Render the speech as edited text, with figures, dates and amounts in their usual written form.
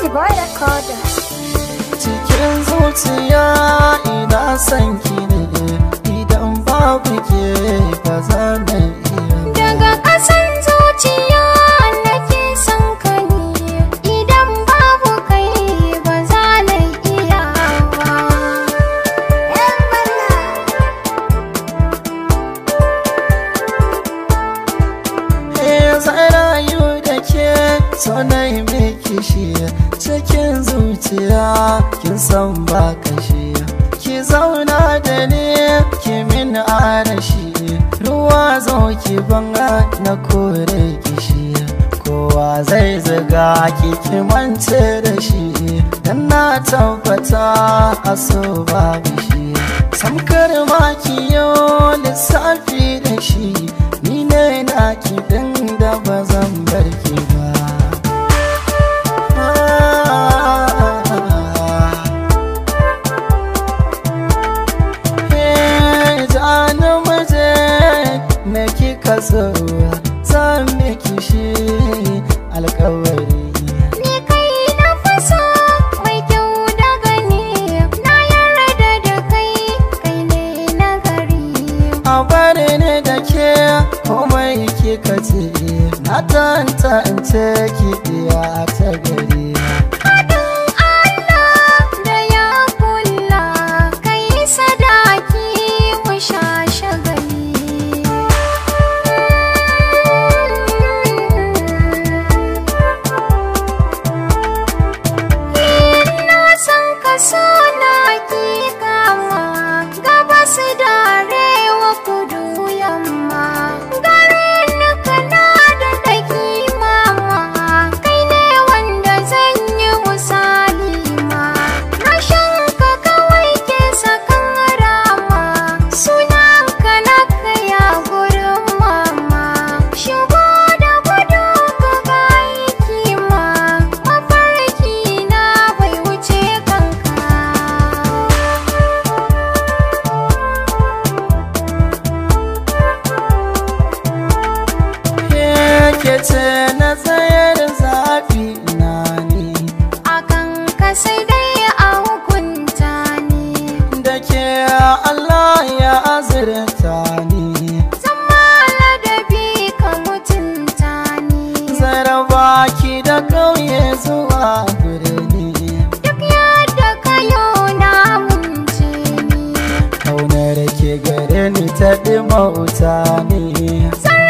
Pretty boy recorder. Cikin zuciya ina son ki ne, idan babu ke ba za na iya. Daga ƙasan zuciya nake son ka ne, idan babu kai ba za na iya ba. Zan rayu da ke so na yi miki shi, cikin zuciya kin san ba kashi. Ki zauna da ni ki min arashi, ruwa zo ki banga na kore kishi. Kowa zai zaga ki mance da shi, dan na tabbata a so babu shi. Samkar ma ki yau lissafi da shi, ni ne na ki din da ba zan bar ki ba. Me kika so zan miki shi alkawari. Ni kai na faso mai kyau da gani, na yarda da kai, kai ne na gari. A bari ne da ke komai kika ce, na tantance ki biya ta gari. Haɗin Allah da ya kula, kai sadaki mu sha shagali. So na ki kama gabas da arewa kudu yamma, garin kana da daki mama, kai ne wanda zan yi misali ma. Rashin ka kawai ke sakan rama, sunan ka na kaya gurin mama. Shigo da gudu ka ga aiki ma, mafarki na bai wuce kanka. Ke ce na tsayar zafi na ne, Akan ka sai dai a hukunta ni, da ke Allah ya azurta ni. zama ladabi ka mutunta ni. Zaraba ki da ƙauye zuwa birni, Duk yadda ka yo na munce ni, kaunar ke gare ni ta ɗi mauta ne. zan